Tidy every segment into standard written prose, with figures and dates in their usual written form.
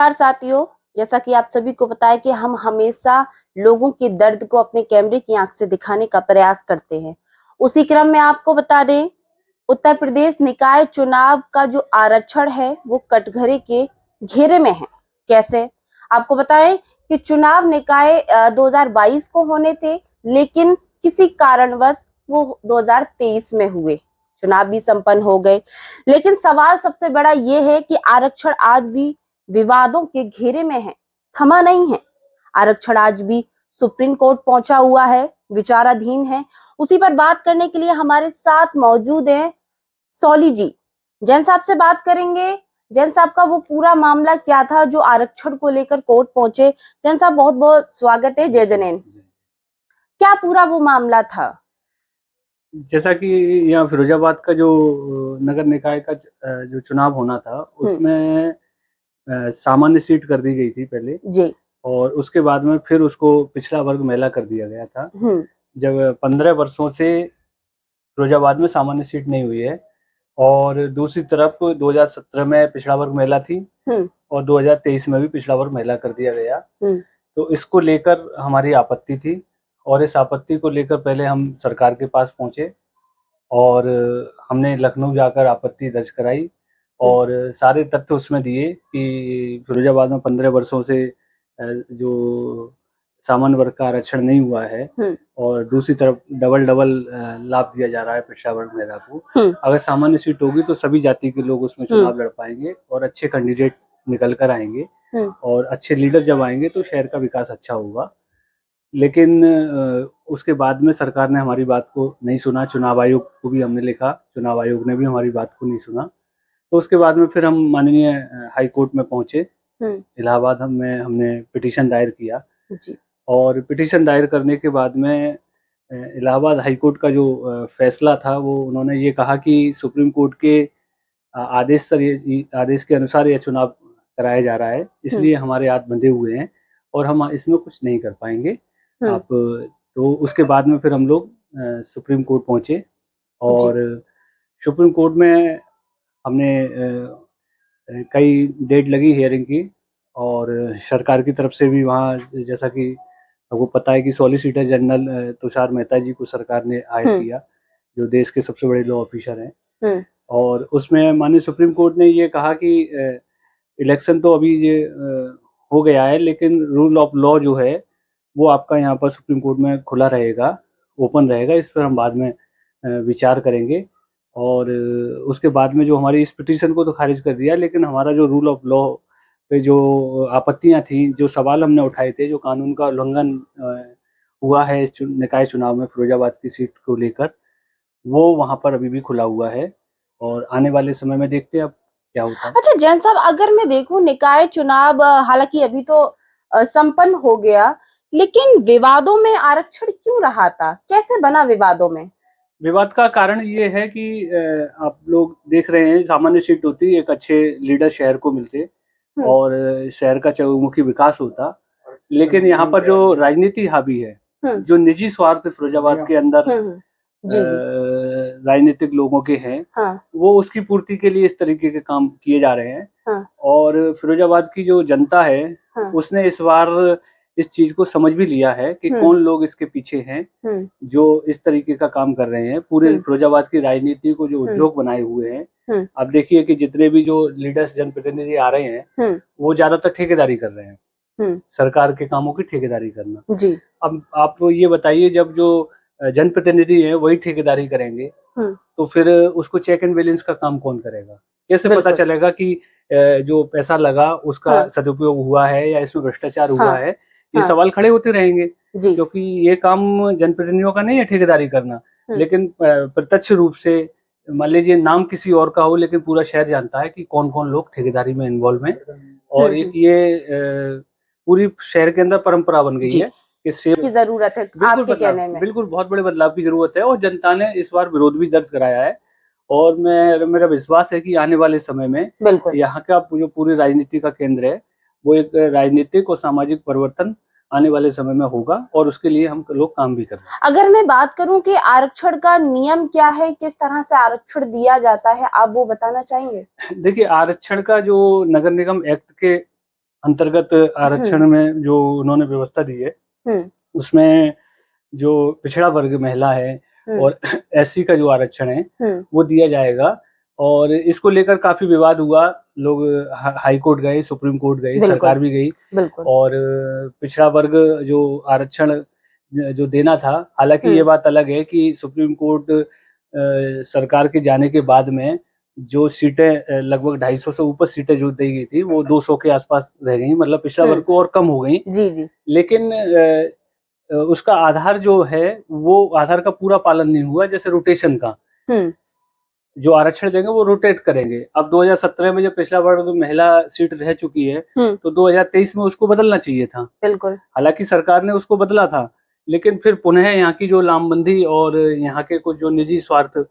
नमस्कार साथियों। जैसा कि आप सभी को पता है कि हम हमेशा लोगों के दर्द को अपने कैमरे की आंख से दिखाने का प्रयास करते हैं। उसी क्रम में आपको बता दें, उत्तर प्रदेश निकाय चुनाव का जो आरक्षण है वो कटघरे के घेरे में है। कैसे? आपको बताएं कि चुनाव निकाय 2022 को होने थे, लेकिन किसी कारणवश वो 2023 में हुए। चुनाव भी संपन्न हो गए, लेकिन सवाल सबसे बड़ा ये है कि आरक्षण आज भी विवादों के घेरे में है, थमा नहीं है। आरक्षण आज भी सुप्रीम कोर्ट पहुंचा हुआ है, विचाराधीन है। उसी पर बात करने के लिए हमारे साथ मौजूद हैं सौली जी। जैन साहब से बात करेंगे। जैन साहब का वो पूरा मामला क्या था जो आरक्षण को लेकर कोर्ट पहुंचे। जैन साहब, बहुत बहुत स्वागत है। जय जनेन। क्या पूरा वो मामला था? जैसा कि यहाँ फिरोजाबाद का जो नगर निकाय का जो चुनाव होना था, उसमें सामान्य सीट कर दी गई थी पहले जी। और उसके बाद में फिर उसको पिछड़ा वर्ग महिला कर दिया गया था। जब 15 वर्षों से फिरोजाबाद में सामान्य सीट नहीं हुई है और दूसरी तरफ 2017 में पिछड़ा वर्ग महिला थी और 2023 में भी पिछड़ा वर्ग महिला कर दिया गया। तो इसको लेकर हमारी आपत्ति थी और इस आपत्ति को लेकर पहले हम सरकार के पास पहुंचे और हमने लखनऊ जाकर आपत्ति दर्ज कराई और सारे तथ्य उसमें दिए कि फिरोजाबाद में 15 वर्षों से जो सामान्य वर्ग का आरक्षण नहीं हुआ है और दूसरी तरफ डबल लाभ दिया जा रहा है पिछड़ा वर्ग महिला को। अगर सामान्य सीट होगी तो सभी जाति के लोग उसमें चुनाव लड़ पाएंगे और अच्छे कैंडिडेट निकल कर आएंगे और अच्छे लीडर जब आएंगे तो शहर का विकास अच्छा होगा। लेकिन उसके बाद में सरकार ने हमारी बात को नहीं सुना। चुनाव आयोग को भी हमने लिखा, चुनाव आयोग ने भी हमारी बात को नहीं सुना। तो उसके बाद में फिर हम माननीय हाई कोर्ट में पहुंचे। इलाहाबाद में हमने पिटीशन दायर किया जी। और पिटीशन दायर करने के बाद में इलाहाबाद हाई कोर्ट का जो फैसला था वो उन्होंने ये कहा कि सुप्रीम कोर्ट के आदेश के अनुसार यह चुनाव कराया जा रहा है, इसलिए हमारे हाथ बंधे हुए हैं और हम इसमें कुछ नहीं कर पाएंगे। आप तो उसके बाद में फिर हम लोग सुप्रीम कोर्ट पहुंचे और सुप्रीम कोर्ट में हमने कई डेट लगी हियरिंग की और सरकार की तरफ से भी वहाँ, जैसा कि आपको पता है कि सॉलिसिटर जनरल तुषार मेहता जी को सरकार ने हायर किया, जो देश के सबसे बड़े लॉ ऑफिसर हैं। और उसमें माननीय सुप्रीम कोर्ट ने ये कहा कि इलेक्शन तो अभी ये हो गया है, लेकिन रूल ऑफ लॉ जो है वो आपका यहाँ पर सुप्रीम कोर्ट में खुला रहेगा, ओपन रहेगा। इस पर हम बाद में विचार करेंगे। और उसके बाद में जो हमारी इस पिटीशन को तो खारिज कर दिया, लेकिन हमारा जो रूल ऑफ लॉ पे जो आपत्तियां थी, जो सवाल हमने उठाए थे, जो कानून का उल्लंघन हुआ है इस निकाय चुनाव में फिरोजाबाद की सीट को लेकर, वो वहाँ पर अभी भी खुला हुआ है और आने वाले समय में देखते हैं अब क्या होता है। अच्छा जैन साहब, अगर मैं देखूं निकाय चुनाव हालांकि अभी तो संपन्न हो गया, लेकिन विवादों में आरक्षण क्यों रहा था? कैसे बना विवादों में? विवाद का कारण ये है कि आप लोग देख रहे हैं, सामान्य सीट होती, एक अच्छे लीडर शहर को मिलते और शहर का चहुमुखी विकास होता। लेकिन यहाँ पर जो राजनीति हावी है, जो निजी स्वार्थ फिरोजाबाद के अंदर राजनीतिक लोगों के हैं, वो उसकी पूर्ति के लिए इस तरीके के काम किए जा रहे हैं। और फिरोजाबाद की जो जनता है, उसने इस बार इस चीज को समझ भी लिया है कि कौन लोग इसके पीछे हैं जो इस तरीके का काम कर रहे हैं। पूरे फिरोजाबाद की राजनीति को जो उद्योग बनाए हुए हैं, अब देखिए कि जितने भी जो लीडर्स जनप्रतिनिधि आ रहे हैं, वो ज्यादातर ठेकेदारी कर रहे हैं, सरकार के कामों की ठेकेदारी करना जी। अब आप ये बताइए, जब जो जनप्रतिनिधि है वही ठेकेदारी करेंगे तो फिर उसको चेक एंड बैलेंस का काम कौन करेगा? कैसे पता चलेगा कि जो पैसा लगा उसका सदुपयोग हुआ है या इसमें भ्रष्टाचार हुआ है? ये सवाल खड़े होते रहेंगे क्योंकि ये काम जनप्रतिनिधियों का नहीं है ठेकेदारी करना। लेकिन प्रत्यक्ष रूप से मान लीजिए नाम किसी और का हो, लेकिन पूरा शहर जानता है कि कौन कौन लोग ठेकेदारी में इन्वॉल्व हैं। और एक ये पूरी शहर के अंदर परंपरा बन गई है की जरूरत है आपके कहने में। बिल्कुल बहुत बड़े बदलाव की जरूरत है और जनता ने इस बार विरोध भी दर्ज कराया है और मेरा विश्वास है कि आने वाले समय में यहाँ का जो पूरी राजनीति का केंद्र है, वो एक राजनीतिक और सामाजिक परिवर्तन आने वाले समय में होगा और उसके लिए हम लोग काम भी कर रहे हैं। अगर मैं बात करूं कि आरक्षण का नियम क्या है, किस तरह से आरक्षण दिया जाता है, आप वो बताना चाहेंगे? देखिए, आरक्षण का जो नगर निगम एक्ट के अंतर्गत आरक्षण में जो उन्होंने व्यवस्था दी है उसमें जो पिछड़ा वर्ग महिला है और एससी का जो आरक्षण है वो दिया जाएगा। और इसको लेकर काफी विवाद हुआ, लोग हाई कोर्ट गए, सुप्रीम कोर्ट गए, सरकार भी गई और पिछड़ा वर्ग जो आरक्षण जो देना था, हालांकि ये बात अलग है कि सुप्रीम कोर्ट सरकार के जाने के बाद में जो सीटें लगभग 250 से ऊपर सीटें जो दी गई थी वो 200 के आसपास रह गई, मतलब पिछड़ा वर्ग को और कम हो गई। जी। लेकिन उसका आधार जो है वो आधार का पूरा पालन नहीं हुआ, जैसे रोटेशन का जो आरक्षण देंगे वो रोटेट करेंगे। अब 2017 में जब पिछड़ा वर्ग महिला सीट रह चुकी है तो 2023 में उसको बदलना चाहिए था। बिल्कुल। हालांकि सरकार ने उसको बदला था, लेकिन फिर पुनः यहाँ की जो लामबंदी और यहाँ के कुछ जो निजी स्वार्थ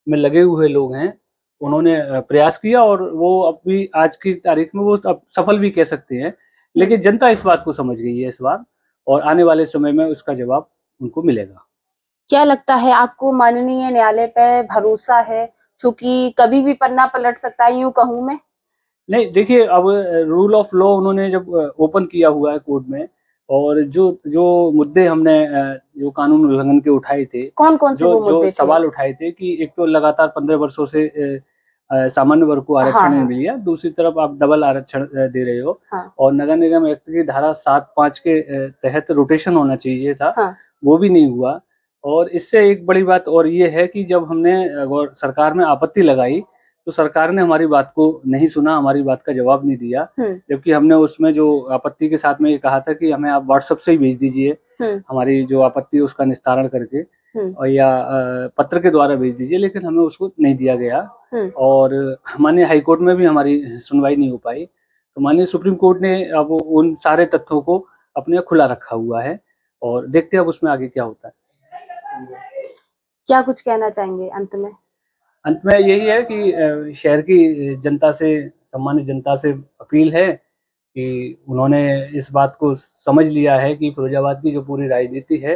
में लगे हुए लोग हैं उन्होंने प्रयास किया और वो अभी आज की तारीख में वो अब सफल भी कह सकते हैं। लेकिन जनता इस बात को समझ गई है इस बार, और आने वाले समय में उसका जवाब उनको मिलेगा। क्या लगता है आपको, माननीय न्यायालय पे भरोसा है, क्योंकि कभी भी पन्ना पलट सकता है, यूं कहूं मैं? नहीं, देखिए, अब रूल ऑफ लॉ उन्होंने जब ओपन किया हुआ है कोर्ट में, और जो मुद्दे हमने जो कानून उल्लंघन के उठाए थे, कौन से वो मुद्दे सवाल उठाए थे कि एक तो लगातार 15 वर्षों से सामान्य वर्ग को आरक्षण नहीं मिला, दूसरी तरफ आप डबल आरक्षण दे रहे हो, और नगर निगम एक्ट की धारा 7(5) के तहत रोटेशन होना चाहिए था, वो भी नहीं हुआ। और इससे एक बड़ी बात और ये है कि जब हमने सरकार में आपत्ति लगाई तो सरकार ने हमारी बात को नहीं सुना, हमारी बात का जवाब नहीं दिया, जबकि हमने उसमें जो आपत्ति के साथ में ये कहा था कि हमें आप व्हाट्सएप से ही भेज दीजिए हमारी जो आपत्ति उसका निस्तारण करके, और या पत्र के द्वारा भेज दीजिए, लेकिन हमें उसको नहीं दिया गया। और माननीय हाईकोर्ट में भी हमारी सुनवाई नहीं हो पाई, तो माननीय सुप्रीम कोर्ट ने अब उन सारे तथ्यों को अपने खुला रखा हुआ है, और देखते हैं अब उसमें आगे क्या होता है। क्या कुछ कहना चाहेंगे अंत में? अंत में यही है कि शहर की जनता से, सामान्य जनता से अपील है कि उन्होंने इस बात को समझ लिया है कि फिरोजाबाद की जो पूरी राजनीति है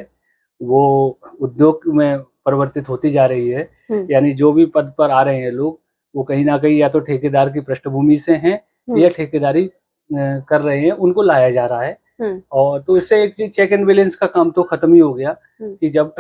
वो उद्योग में परिवर्तित होती जा रही है। यानी जो भी पद पर आ रहे हैं लोग, वो कहीं ना कहीं या तो ठेकेदार की पृष्ठभूमि से हैं या ठेकेदारी कर रहे हैं, उनको लाया जा रहा है। और तो इससे एक चीज, चेक एंड बैलेंस का काम तो खत्म ही हो गया कि जब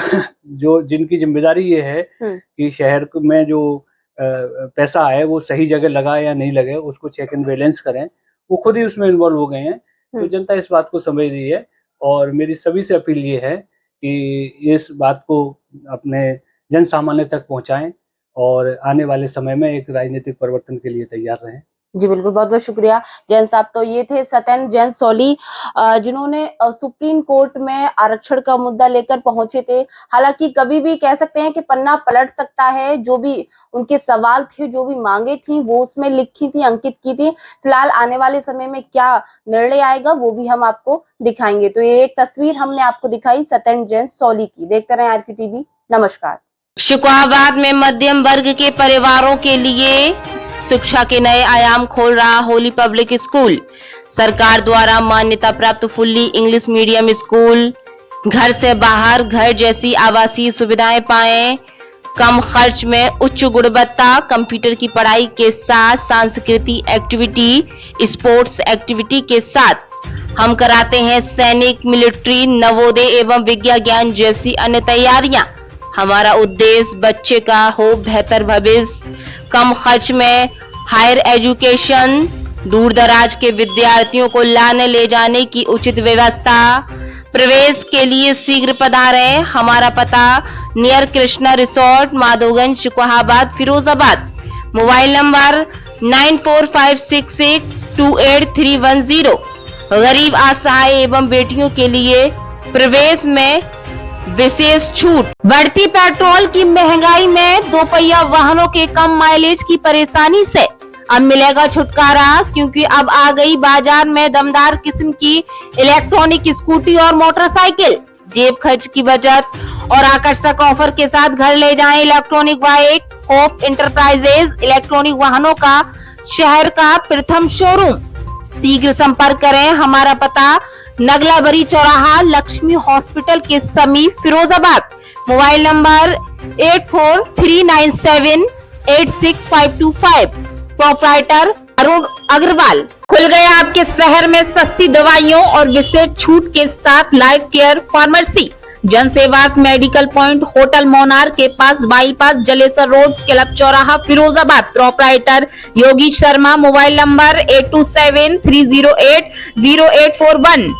जो जिनकी जिम्मेदारी ये है कि शहर में जो पैसा है वो सही जगह लगा या नहीं लगे, उसको चेक एंड बैलेंस करें, वो खुद ही उसमें इन्वॉल्व हो गए हैं। तो जनता इस बात को समझ रही है, और मेरी सभी से अपील ये है कि इस बात को अपने जन सामान्य तक पहुंचाएं और आने वाले समय में एक राजनीतिक परिवर्तन के लिए तैयार रहें। जी बिल्कुल, बहुत बहुत शुक्रिया जैन साहब। तो ये थे सत्येंद्र जैन सौली, जिन्होंने सुप्रीम कोर्ट में आरक्षण का मुद्दा लेकर पहुंचे थे। हालांकि कभी भी कह सकते हैं कि पन्ना पलट सकता है, जो भी उनके सवाल थे, जो भी मांगे थी, वो उसमें लिखी थी, अंकित की थी। फिलहाल आने वाले समय में क्या निर्णय आएगा वो भी हम आपको दिखाएंगे। तो ये एक तस्वीर हमने आपको दिखाई सत्येंद्र जैन सौली की। देखते रहें आरके टीवी। नमस्कार। शुक्राबाद में मध्यम वर्ग के परिवारों के लिए शिक्षा के नए आयाम खोल रहा होली पब्लिक स्कूल। सरकार द्वारा मान्यता प्राप्त फुल्ली इंग्लिश मीडियम स्कूल। घर से बाहर घर जैसी आवासीय सुविधाएं पाएं, कम खर्च में उच्च गुणवत्ता, कंप्यूटर की पढ़ाई के साथ सांस्कृतिक एक्टिविटी, स्पोर्ट्स एक्टिविटी के साथ हम कराते हैं सैनिक, मिलिट्री, नवोदय एवं विज्ञान ज्ञान जैसी अन्य तैयारियां। हमारा उद्देश्य बच्चे का हो बेहतर भविष्य, कम खर्च में हायर एजुकेशन, दूर दराज के विद्यार्थियों को लाने ले जाने की उचित व्यवस्था। प्रवेश के लिए शीघ्र पधारें। हमारा पता near Krishna resort, Madhoganj, Shukrabad, Firozabad. Mobile number 9456628310। गरीब, असहाय एवं बेटियों के लिए प्रवेश में विशेष छूट। बढ़ती पेट्रोल की महंगाई में दोपहिया वाहनों के कम माइलेज की परेशानी से अब मिलेगा छुटकारा, क्योंकि अब आ गई बाजार में दमदार किस्म की इलेक्ट्रॉनिक स्कूटी और मोटरसाइकिल। जेब खर्च की बचत और आकर्षक ऑफर के साथ घर ले जाएं electronic bike. Hope enterprises electronic वाहनों का शहर का प्रथम शोरूम। शीघ्र संपर्क करें। हमारा पता नगलाबरी चौराहा, लक्ष्मी हॉस्पिटल के समीप, Firozabad. Mobile number 8439786525। Proprietor Arun Agarwal. खुल गया आपके शहर में सस्ती दवाइयों और विशेष छूट के साथ life care pharmacy. Janseva medical point, hotel Monar के पास, बाईपास, जलेसर रोड, क्लब चौराहा, Firozabad. Proprietor Yogi Sharma. Mobile number 8273080841।